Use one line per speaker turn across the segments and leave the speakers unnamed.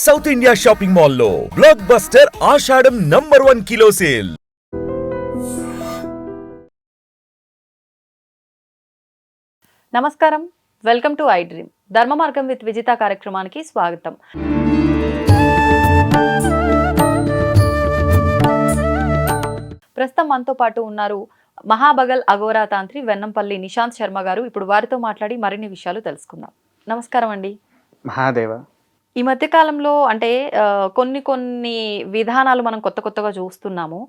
South India shopping మాల్లో block buster ఆషాఢం #1 kilo sale.
నమస్కారం, welcome to I dream. ధర్మ మార్గం విత్ విజిత కార్యక్రమానికి స్వాగతం. ప్రస్తుతం మనతో పాటు ఉన్నారు మహాబగల్ అఘోరా తాంత్రి వెన్నంపల్లి నిశాంత్ శర్మ గారు. ఇప్పుడు వారితో మాట్లాడి మరిన్ని విషయాలు తెలుసుకుందాం. నమస్కారం అండి.
మహాదేవ.
ఈ మధ్య కాలంలో అంటే కొన్ని విధానాలు మనం కొత్తగా చూస్తున్నాము.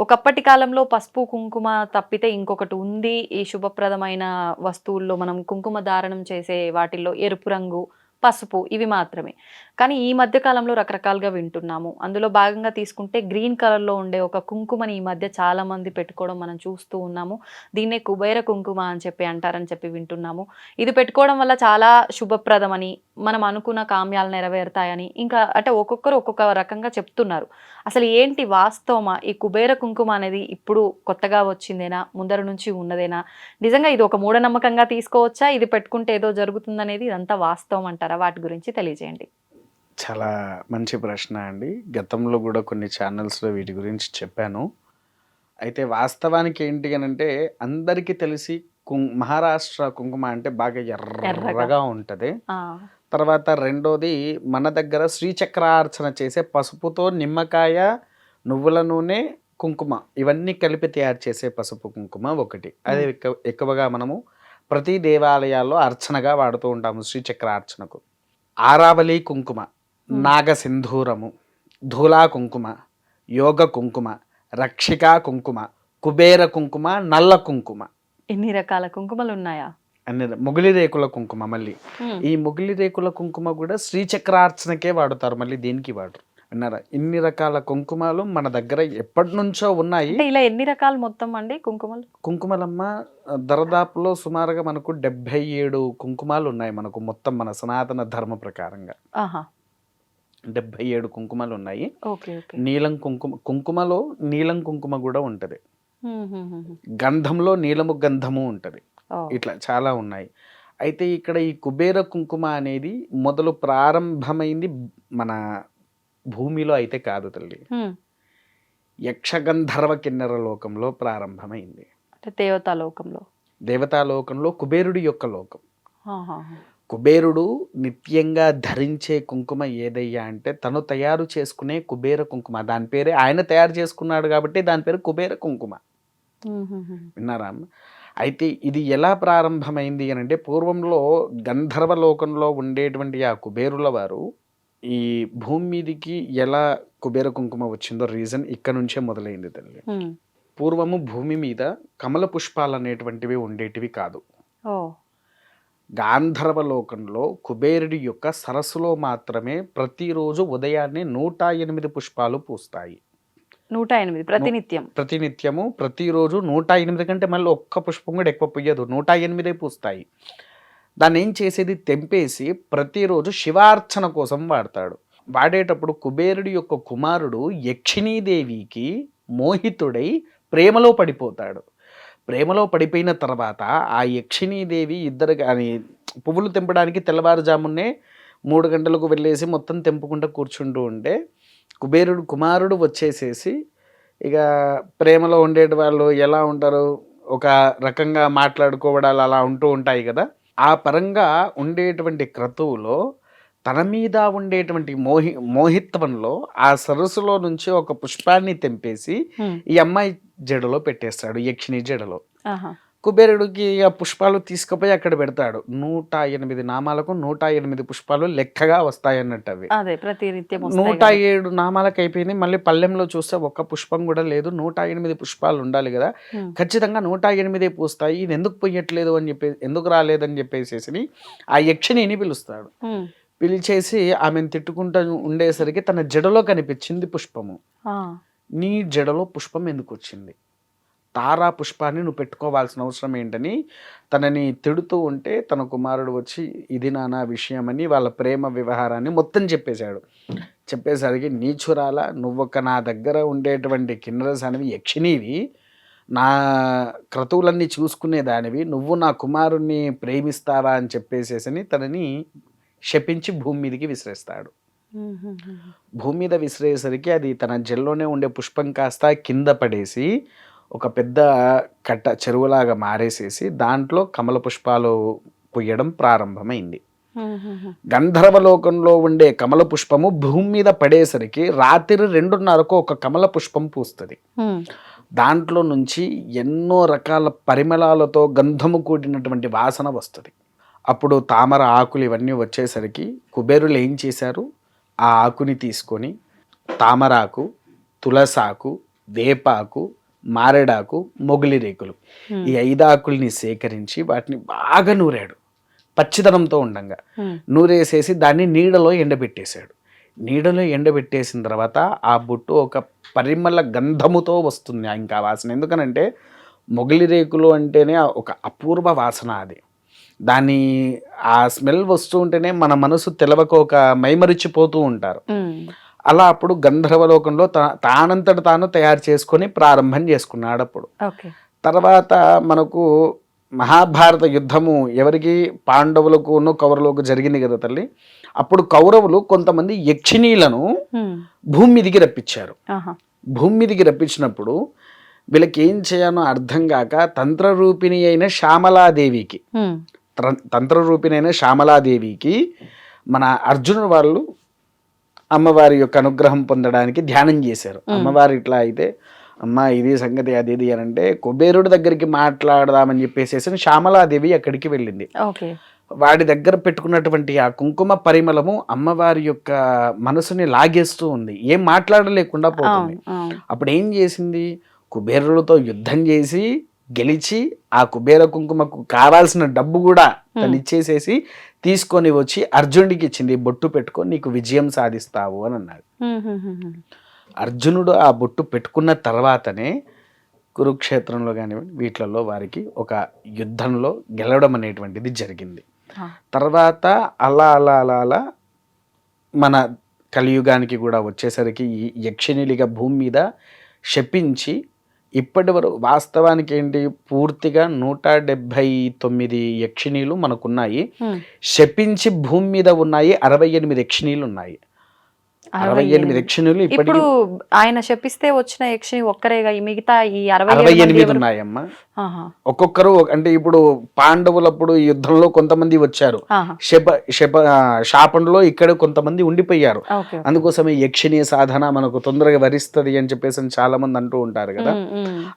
ఒకప్పటి కాలంలో పసుపు కుంకుమ తప్పితే ఇంకొకటి ఉంది. ఈ శుభప్రదమైన వస్తువుల్లో మనం కుంకుమ ధారణం చేసే వాటిల్లో ఎరుపు రంగు, పసుపు ఇవి మాత్రమే. కానీ ఈ మధ్య కాలంలో రకరకాలుగా వింటున్నాము. అందులో భాగంగా తీసుకుంటే గ్రీన్ కలర్లో ఉండే ఒక కుంకుమని ఈ మధ్య చాలా మంది పెట్టుకోవడం మనం చూస్తూ ఉన్నాము. దీన్నే కుబేర కుంకుమ అని చెప్పి అంటారని చెప్పి వింటున్నాము. ఇది పెట్టుకోవడం వల్ల చాలా శుభప్రదమని, మనం అనుకున్న కామ్యాలు నెరవేరుతాయని, ఇంకా అంటే ఒక్కొక్కరు ఒక్కొక్క రకంగా చెప్తున్నారు. అసలు ఏంటి వాస్తవమా? ఈ కుబేర కుంకుమ అనేది ఇప్పుడు కొత్తగా వచ్చిందేనా, ముందర నుంచి ఉన్నదేనా? నిజంగా ఇది ఒక మూఢనమ్మకంగా తీసుకోవచ్చా? ఇది పెట్టుకుంటే ఏదో జరుగుతుందనేది ఇదంతా వాస్తవం అంటారా? వాటి గురించి తెలియజేయండి.
చాలా మంచి ప్రశ్న అండి. గతంలో కూడా కొన్ని ఛానల్స్లో వీటి గురించి చెప్పాను. అయితే వాస్తవానికి ఏంటి అని అంటే, అందరికీ తెలిసి మహారాష్ట్ర కుంకుమ అంటే బాగా ఎర్రగా ఉంటుంది. తర్వాత రెండోది, మన దగ్గర శ్రీచక్రార్చన చేసే పసుపుతో నిమ్మకాయ, నువ్వుల నూనె, కుంకుమ ఇవన్నీ కలిపి తయారు చేసే పసుపు కుంకుమ ఒకటి. అది ఎక్కువగా మనము ప్రతి దేవాలయాల్లో అర్చనగా వాడుతూ ఉంటాము. శ్రీచక్రార్చనకు ఆరావళి కుంకుమ, నాగసింధూరము, ధూలా కుంకుమ, యోగ కుంకుమ, రక్షికా కుంకుమ, కుబేర కుంకుమ, నల్ల కుంకుమ.
ఎన్ని రకాల కుంకుమలు ఉన్నాయా?
అన్ని మొగిలి రేకుల కుంకుమ. మళ్ళీ ఈ మొగిలి రేకుల కుంకుమ కూడా శ్రీచక్రార్చనకే వాడుతారు, మళ్ళీ దీనికి వాడరు. విన్నారా? ఇన్ని రకాల కుంకుమలు మన దగ్గర ఎప్పటి నుంచో ఉన్నాయి.
ఇలా ఎన్ని రకాలు మొత్తం అండి కుంకుమలు?
కుంకుమలమ్మ దరదాపులో సుమారుగా మనకు 77 కుంకుమాలు ఉన్నాయి మనకు మొత్తం మన సనాతన ధర్మ ప్రకారంగా. 77 కుంకుమలు ఉన్నాయి. నీలం కుంకుమలో నీలం కుంకుమ కూడా ఉంటది. గంధంలో నీలము గంధము ఉంటది. ఇట్లా చాలా ఉన్నాయి. అయితే ఇక్కడ ఈ కుబేర కుంకుమ అనేది మొదలు ప్రారంభమైంది మన భూమిలో అయితే కాదు తల్లి, యక్షగంధర్వ కిన్నెర లోకంలో ప్రారంభమైంది. దేవతాలోకంలో కుబేరుడి యొక్క లోకం. కుబేరుడు నిత్యంగా ధరించే కుంకుమ ఏదయ్యా అంటే తను తయారు చేసుకునే కుబేర కుంకుమ. దాని పేరే ఆయన తయారు చేసుకున్నాడు కాబట్టి దాని పేరు కుబేర కుంకుమ. విన్నారా? అయితే ఇది ఎలా ప్రారంభమైంది అని అంటే, పూర్వంలో గంధర్వ లోకంలో ఉండేటువంటి ఆ కుబేరుల వారు ఈ భూమి మీదికి ఎలా కుబేర కుంకుమ వచ్చిందో రీజన్ ఇక్కడ నుంచే మొదలైంది తల్లి. పూర్వము భూమి మీద కమల పుష్పాలు అనేటువంటివి ఉండేటివి కాదు. గాంధర్వ లోకంలో కుబేరుడి యొక్క సరస్సులో మాత్రమే ప్రతిరోజు ఉదయాన్నే 108 పుష్పాలు పూస్తాయి.
108
ప్రతినిత్యము ప్రతిరోజు 108 కంటే మళ్ళీ ఒక్క పుష్పం కూడా ఎక్కువ పూయదు, 108 పూస్తాయి. దాన్ని ఏం చేసేది, తెంపేసి ప్రతిరోజు శివార్చన కోసం వాడతాడు. వాడేటప్పుడు కుబేరుడి యొక్క కుమారుడు యక్షిణీదేవికి మోహితుడై ప్రేమలో పడిపోతాడు. ప్రేమలో పడిపోయిన తర్వాత ఆ యక్షిణీదేవి ఇద్దరు కానీ పువ్వులు తెంపడానికి తెల్లవారుజామునే 3 గంటలకు వెళ్ళేసి మొత్తం తెంపుకుంటూ కూర్చుంటూ ఉంటే, కుమారుడు వచ్చేసేసి ఇక ప్రేమలో ఉండే వాళ్ళు ఎలా ఉంటారు, ఒక రకంగా మాట్లాడుకోవడాలు అలా ఉంటూ ఉంటాయి కదా. ఆ పరంగా ఉండేటువంటి క్రతువులో తన మీద ఉండేటువంటి మోహిత్వంలో ఆ సరస్సులో నుంచి ఒక పుష్పాన్ని తెంపేసి ఈ అమ్మాయి జడలో పెట్టేస్తాడు, యక్షిణి జడలో. కుబేరుడికి ఆ పుష్పాలు తీసుకుపోయి అక్కడ పెడతాడు. 108 నామాలకు 108 పుష్పాలు లెక్కగా వస్తాయన్నట్టు. అవి 107 నామాలకు అయిపోయింది. మళ్ళీ పల్లెంలో చూస్తే ఒక్క పుష్పం కూడా లేదు. 108 పుష్పాలు ఉండాలి కదా, ఖచ్చితంగా 108 పూస్తాయి. ఇది ఎందుకు పొయ్యట్లేదు అని ఎందుకు రాలేదని చెప్పేసి ఆ యక్షిణిని పిలుస్తాడు. పిలిచేసి ఆమెను తిట్టుకుంటూ ఉండేసరికి తన జడలో కనిపించింది పుష్పము. నీ జడలో పుష్పం ఎందుకు వచ్చింది? తారా పుష్పాన్ని నువ్వు పెట్టుకోవాల్సిన అవసరం ఏంటని తనని తిడుతూ ఉంటే, తన కుమారుడు వచ్చి ఇది నానా విషయం అని వాళ్ళ ప్రేమ వ్యవహారాన్ని మొత్తం చెప్పేశాడు. చెప్పేసరికి, నీచురాల, నువ్వొక్క నా దగ్గర ఉండేటువంటి కిన్నెరస్ అనేవి యక్షిణివి, నా క్రతువులన్నీ చూసుకునేదానివి, నువ్వు నా కుమారుణ్ణి ప్రేమిస్తావా అని చెప్పేసేసని తనని శపించి భూమి మీదకి విసిరేస్తాడు. భూమి మీద విసిరేసరికి అది తన జెల్లోనే ఉండే పుష్పం కాస్త కింద పడేసి ఒక పెద్ద కట్ట చెరువులాగా మారేసేసి దాంట్లో కమల పుష్పాలు పుయ్యడం ప్రారంభమైంది. గంధర్వలోకంలో ఉండే కమల పుష్పము భూమి మీద పడేసరికి రాత్రి 2:30కు ఒక కమల పుష్పం పూస్తుంది. దాంట్లో నుంచి ఎన్నో రకాల పరిమళాలతో గంధము కూడినటువంటి వాసన వస్తుంది. అప్పుడు తామర ఆకులు ఇవన్నీ వచ్చేసరికి కుబేరులు ఏం చేశారు, ఆ ఆకుని తీసుకొని తామరాకు, తులసాకు, వేపాకు, మారేడాకు, మొగిలి రేకులు ఈ 5 ఆకుల్ని సేకరించి వాటిని బాగా నూరాడు. పచ్చిదనంతో ఉండంగా నూరేసేసి దాన్ని నీడలో ఎండబెట్టేశాడు. నీడలో ఎండబెట్టేసిన తర్వాత ఆ బొట్టు ఒక పరిమళ గంధముతో వస్తుంది ఇంకా వాసన. ఎందుకనంటే మొగిలి రేకులు అంటేనే ఒక అపూర్వ వాసన. అది దాన్ని ఆ స్మెల్ వస్తూ ఉంటేనే మన మనసు తెలవక ఒక మైమరిచిపోతూ ఉంటారు. అలా అప్పుడు గంధర్వలోకంలో తానంతట తాను తయారు చేసుకొని ప్రారంభం చేసుకున్నాడు. అప్పుడు తర్వాత మనకు మహాభారత యుద్ధము ఎవరికి, పాండవులకు కౌరవులకు జరిగింది కదా తల్లి. అప్పుడు కౌరవులు కొంతమంది యక్షిణీలను భూమి మీదికి రప్పించారు. భూమి మీదికి రప్పించినప్పుడు వీళ్ళకి ఏం చేయాలో అర్థం కాక తంత్రరూపిణి అయిన శ్యామలాదేవికి మన అర్జునుడు వాళ్ళు అమ్మవారి యొక్క అనుగ్రహం పొందడానికి ధ్యానం చేశారు. అమ్మవారు ఇట్లా అయితే అమ్మ ఇది సంగతి అది ఇది అని అంటే కుబేరుడి దగ్గరికి మాట్లాడదామని చెప్పేసి శ్యామలాదేవి అక్కడికి వెళ్ళింది. వాడి దగ్గర పెట్టుకున్నటువంటి ఆ కుంకుమ పరిమళము అమ్మవారి యొక్క మనసుని లాగేస్తూ ఉంది, ఏం మాట్లాడలేకుండా పోతుంది. అప్పుడు ఏం చేసింది, కుబేరులతో యుద్ధం చేసి గెలిచి ఆ కుబేర కుంకుమకు కావాల్సిన డబ్బు కూడా తను ఇచ్చేసేసి తీసుకొని వచ్చి అర్జునుడికి ఇచ్చింది. బొట్టు పెట్టుకొని నీకు విజయం సాధిస్తావు అని అన్నాడు. అర్జునుడు ఆ బొట్టు పెట్టుకున్న తర్వాతనే కురుక్షేత్రంలో కానివ్వండి వీటిలలో వారికి ఒక యుద్ధంలో గెలవడం అనేటువంటిది జరిగింది. తర్వాత అలా అలా అలా అలా మన కలియుగానికి కూడా వచ్చేసరికి ఈ యక్షిణిలిగా భూమి మీద శపించి ఇప్పటి వరకు వాస్తవానికి ఏంటి పూర్తిగా 179 యక్షిణీలు మనకున్నాయి. శపించి భూమి మీద ఉన్నాయి 68 యక్షిణీలు ఉన్నాయి. 68 యక్షిణులు
ఇప్పుడు ఆయన శపిస్తే వచ్చిన యక్షిని ఒక్కరేగా, మిగతా ఈ
68 ఉన్నాయమ్మా. ఒక్కొక్కరు అంటే ఇప్పుడు పాండవులప్పుడు యుద్ధంలో కొంతమంది వచ్చారు, శాపంలో ఇక్కడ కొంతమంది ఉండిపోయారు. అందుకోసమే యక్షిణీ సాధన మనకు తొందరగా వరిస్తుంది అని చెప్పేసి చాలా మంది అంటూ ఉంటారు కదా.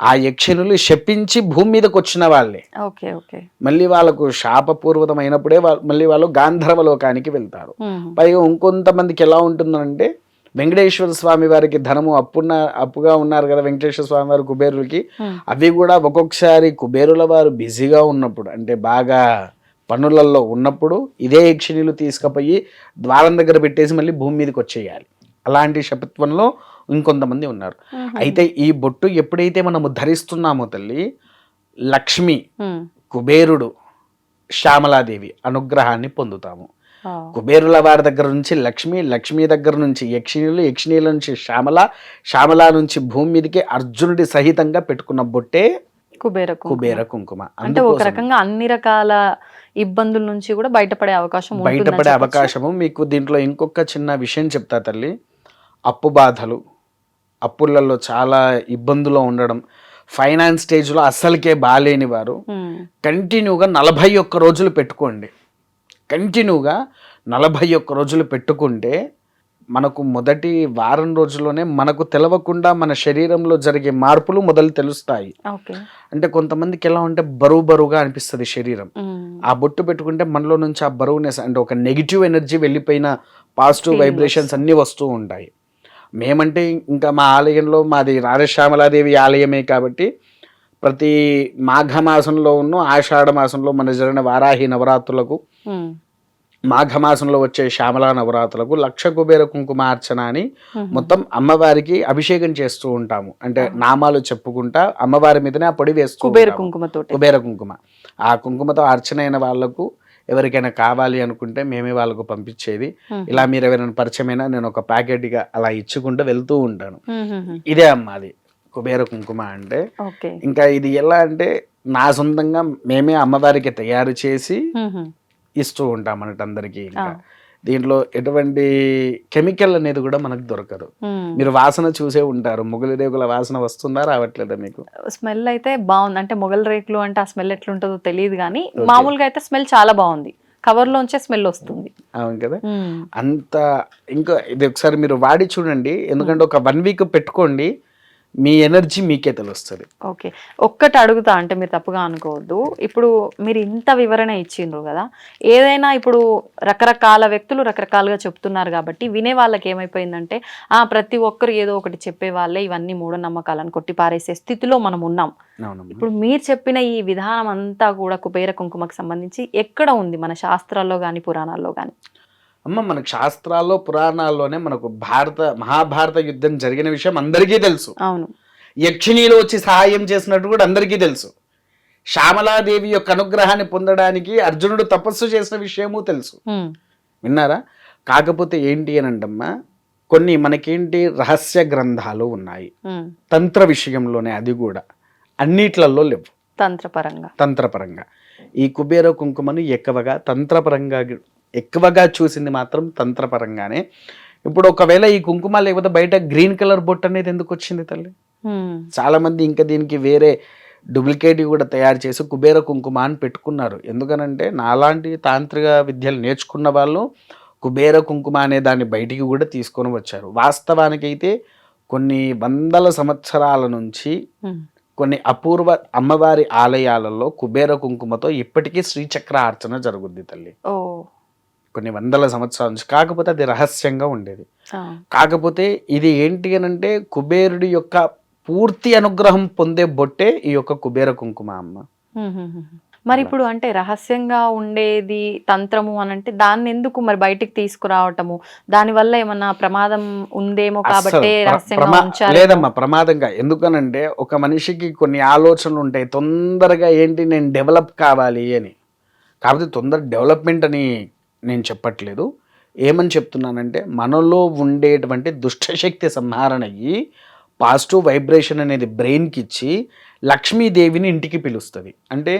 ఆ యక్షిణులు శపించి భూమి మీదకి వచ్చిన వాళ్ళే. మళ్ళీ వాళ్ళకు శాపపూర్వకమైనప్పుడే మళ్ళీ వాళ్ళు గాంధర్వ లోకానికి వెళ్తారు. పైగా ఇంకొంతమందికి ఎలా ఉంటుందంటే వెంకటేశ్వర స్వామి వారికి ధనము అప్పుగా ఉన్నారు కదా వెంకటేశ్వర స్వామి వారి కుబేరులకి, అవి కూడా ఒక్కొక్కసారి కుబేరుల వారు బిజీగా ఉన్నప్పుడు అంటే బాగా పనులలో ఉన్నప్పుడు ఇదే యక్షిణీలు తీసుకుపోయి ద్వారం దగ్గర పెట్టేసి మళ్ళీ భూమి మీదకి వచ్చేయాలి. అలాంటి శపత్వంలో ఇంకొంతమంది ఉన్నారు. అయితే ఈ బొట్టు ఎప్పుడైతే మనము ధరిస్తున్నామో తల్లి, లక్ష్మి, కుబేరుడు, శ్యామలాదేవి అనుగ్రహాన్ని పొందుతాము. కుబేరుల వారి దగ్గర నుంచి లక్ష్మి, లక్ష్మి దగ్గర నుంచి యక్షిణీలు, యక్షిణీల నుంచి శ్యామల నుంచి భూమి మీదకి అర్జునుడి సహితంగా పెట్టుకున్న బొట్టే కుబేర కుంకుమ.
అంటే ఒక రకంగా అన్ని రకాల ఇబ్బందుల నుంచి కూడా బయటపడే
అవకాశము మీకు. దీంట్లో ఇంకొక చిన్న విషయం చెప్తా తల్లి. అప్పు బాధలు, అప్పులలో చాలా ఇబ్బందులో ఉండడం, ఫైనాన్స్ స్టేజ్లో అస్సలకే బాలేని వారు కంటిన్యూగా 41 రోజులు పెట్టుకోండి. కంటిన్యూగా 41 రోజులు పెట్టుకుంటే మనకు మొదటి వారం రోజుల్లోనే మనకు తెలవకుండా మన శరీరంలో జరిగే మార్పులు మొదలు తెలుస్తాయి. అంటే కొంతమందికి ఎలా ఉంటే బరువుగా అనిపిస్తుంది శరీరం. ఆ బొట్టు పెట్టుకుంటే మనలో నుంచి ఆ బరువునెస్ అంటే ఒక నెగిటివ్ ఎనర్జీ వెళ్ళిపోయిన పాజిటివ్ వైబ్రేషన్స్ అన్నీ వస్తూ ఉంటాయి. మేమంటే ఇంకా మా ఆలయంలో మాది రాజశ్యామలాదేవి ఆలయమే కాబట్టి ప్రతి మాఘమాసంలో ఆషాఢ మాసంలో మన జరిగిన వారాహి నవరాత్రులకు, మాఘమాసంలో వచ్చే శ్యామలా నవరాత్రులకు 1,00,000 కుబేర కుంకుమార్చన అని మొత్తం అమ్మవారికి అభిషేకం చేస్తూ ఉంటాము. అంటే నామాలు చెప్పుకుంటా అమ్మవారి మీదనే ఆ పొడి వేస్తూ కుబేర కుంకుమ. ఆ కుంకుమతో అర్చన అయిన వాళ్లకు ఎవరికైనా కావాలి అనుకుంటే మేమే వాళ్ళకు పంపించేది. ఇలా మీరు ఎవరైనా పరిచయమైనా నేను ఒక ప్యాకెట్గా అలా ఇచ్చుకుంటూ వెళ్తూ ఉంటాను. ఇదే అమ్మ అది కుబేర కుంకుమ అంటే. ఇంకా ఇది ఎలా అంటే నా సొంతంగా మేమే అమ్మవారికి తయారు చేసి ఇస్తూ ఉంటాం అన్నట్టు అందరికీ. ఇంకా దీంట్లో ఎటువంటి కెమికల్ అనేది కూడా మనకు దొరకదు. మీరు వాసన చూసే ఉంటారు, మొగలి రేకుల వాసన వస్తుందా రావట్లేదా మీకు?
స్మెల్ అయితే బాగుంది. అంటే మొగల్ రేకులు అంటే ఆ స్మెల్ ఎట్లుంటుందో తెలియదు కానీ మామూలుగా అయితే స్మెల్ చాలా బాగుంది. కవర్ లోంచే స్మెల్ వస్తుంది.
అవును కదా. అంత ఇంకా ఇది ఒకసారి మీరు వాడి చూడండి, ఎందుకంటే ఒక 1 వీక్ పెట్టుకోండి, మీ ఎనర్జీ మీకే తెలుస్తుంది.
ఓకే, ఒక్కటి అడుగుతా, అంటే మీరు తప్పుగా అనుకోవద్దు. ఇప్పుడు మీరు ఇంత వివరణ ఇచ్చిండ్రు కదా, ఏదైనా ఇప్పుడు రకరకాల వ్యక్తులు రకరకాలుగా చెప్తున్నారు కాబట్టి వినే వాళ్ళకి ఏమైపోయిందంటే ప్రతి ఒక్కరు ఏదో ఒకటి చెప్పే వాళ్ళే ఇవన్నీ మూఢనమ్మకాలను కొట్టి పారేసే స్థితిలో మనం ఉన్నాం. ఇప్పుడు మీరు చెప్పిన ఈ విధానం అంతా కూడా కుబేర కుంకుమకు సంబంధించి ఎక్కడ ఉంది? మన శాస్త్రాల్లో కానీ పురాణాల్లో కానీ?
అమ్మ, మనకు శాస్త్రాల్లో పురాణాల్లోనే మనకు మహాభారత యుద్ధం జరిగిన విషయం అందరికీ తెలుసు.
అవును.
యక్షిణీలు వచ్చి సహాయం చేసినట్టు కూడా అందరికీ తెలుసు. శ్యామలాదేవి యొక్క అనుగ్రహాన్ని పొందడానికి అర్జునుడు తపస్సు చేసిన విషయము తెలుసు. విన్నారా? కాకపోతే ఏంటి అని అంటమ్మా, కొన్ని మనకేంటి రహస్య గ్రంథాలు ఉన్నాయి తంత్ర విషయంలోనే, అది కూడా అన్నిట్లలో లేవు. తంత్రపరంగా ఈ కుబేర కుంకుమను ఎక్కువగా చూసింది మాత్రం తంత్రపరంగానే. ఇప్పుడు ఒకవేళ ఈ కుంకుమ లేకపోతే బయట గ్రీన్ కలర్ బొట్టు అనేది ఎందుకు వచ్చింది తల్లి? చాలా మంది ఇంకా దీనికి వేరే డూప్లికేట్ కూడా తయారు చేసి కుబేర కుంకుమ అని పెట్టుకున్నారు. ఎందుకనంటే నాలాంటి తాంత్రిక విద్యలు నేర్చుకున్న వాళ్ళు కుబేర కుంకుమ అనే దాన్ని బయటికి కూడా తీసుకొని వచ్చారు. వాస్తవానికైతే కొన్ని వందల సంవత్సరాల నుంచి కొన్ని అపూర్వ అమ్మవారి ఆలయాలలో కుబేర కుంకుమతో ఇప్పటికీ శ్రీచక్ర అర్చన జరుగుద్ది తల్లి. కొన్ని వందల సంవత్సరాల నుంచి. కాకపోతే అది రహస్యంగా ఉండేది. కాకపోతే ఇది ఏంటి అని అంటే కుబేరుడి యొక్క పూర్తి అనుగ్రహం పొందే బొట్టే ఈ యొక్క కుబేర కుంకుమ అమ్మ.
మరి ఇప్పుడు అంటే రహస్యంగా ఉండేది తంత్రము అని అంటే దాన్ని ఎందుకు మరి బయటికి తీసుకురావటము? దాని వల్ల ఏమన్నా ప్రమాదం ఉందేమో కాబట్టి రహస్యంగా ఉంచారు?
లేదమ్మా, ప్రమాదంగా ఎందుకనంటే ఒక మనిషికి కొన్ని ఆలోచనలు ఉంటాయి, తొందరగా ఏంటి నేను డెవలప్ కావాలి అని. కాకపోతే తొందర డెవలప్మెంట్ అని నేను చెప్పట్లేదు. ఏమని చెప్తున్నానంటే మనలో ఉండేటువంటి దుష్టశక్తి సంహారణ అయ్యి పాజిటివ్ వైబ్రేషన్ అనేది బ్రెయిన్కి ఇచ్చి లక్ష్మీదేవిని ఇంటికి పిలుస్తుంది. అంటే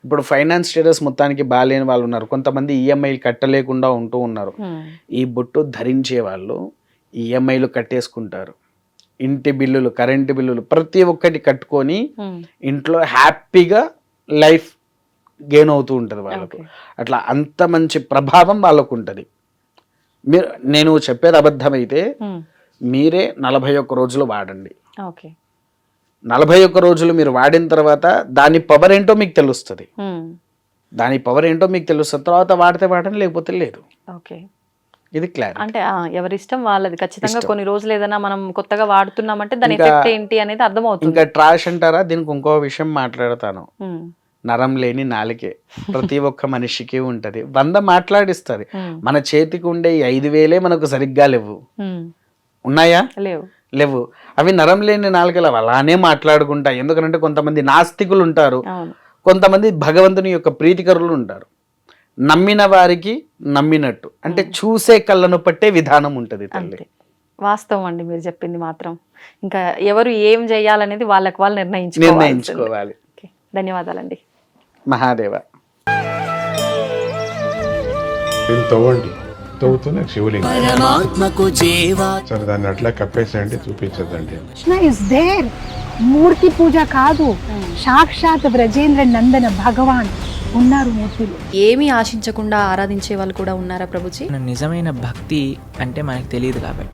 ఇప్పుడు ఫైనాన్స్ స్టేటస్ మొత్తానికి బాగాలేని వాళ్ళు ఉన్నారు, కొంతమంది ఈఎంఐలు కట్టలేకుండా ఉంటూ ఉన్నారు. ఈ బొట్టు ధరించే వాళ్ళు ఈఎంఐలు కట్టేసుకుంటారు, ఇంటి బిల్లులు, కరెంటు బిల్లులు ప్రతి ఒక్కటి కట్టుకొని ఇంట్లో హ్యాపీగా లైఫ్ గెయిన్ అవుతూ ఉంటుంది వాళ్ళకు. అట్లా అంత మంచి ప్రభావం వాళ్ళకు ఉంటుంది. నేను చెప్పేది అబద్ధమైతే మీరే 41 రోజులు వాడండి. 41 రోజులు మీరు వాడిన తర్వాత దాని పవర్ ఏంటో మీకు తెలుస్తుంది. తర్వాత వాడితే వాడండి, లేకపోతే లేదు. ఇది క్లియర్.
అంటే ఎవరి ఇష్టం వాళ్ళది. ఖచ్చితంగా కొన్ని రోజులు ఏదైనా మనం కొత్తగా వాడుతున్నామంటే దాని ఎఫెక్ట్ ఏంటి అనేది అర్థమవుతుంది.
ఇంకా ట్రాష్ అంటారా, దీనికి ఇంకో విషయం మాట్లాడతాను. నరం లేని నాలికే ప్రతి ఒక్క మనిషికి ఉంటది. 100 మాట్లాడిస్తుంది. మన చేతికి ఉండే 5,000 మనకు సరిగ్గా లేవు. ఉన్నాయా? లేవు. అవి నరం లేని నాలుకలు అలానే మాట్లాడుకుంటాయి. ఎందుకంటే కొంతమంది నాస్తికులు ఉంటారు, కొంతమంది భగవంతుని యొక్క ప్రీతికరులు ఉంటారు. నమ్మిన వారికి నమ్మినట్టు, అంటే చూసే కళ్ళను పట్టే విధానం ఉంటుంది తల్లి.
వాస్తవం అండి మీరు చెప్పింది మాత్రం. ఇంకా ఎవరు ఏం చేయాలనేది వాళ్ళకి వాళ్ళు నిర్ణయించుకోవాలి. ధన్యవాదాలండి.
మహాదేవ.
తవ్వుతున్న శివలింగం సరే, దాన్ని అట్లా కప్పేసేయండి, చూపించదండి.
Krishna is there. మూర్తి పూజ కాదు, సాక్షాత్ బ్రజేంద్ర నందన భగవాన్ ఉన్నారు మూర్తిలో.
ఏమీ ఆశించకుండా ఆరాధించే వాళ్ళు కూడా ఉన్నారా ప్రభుజీ?
నిజమైన భక్తి అంటే మనకు తెలియదు కాబట్టి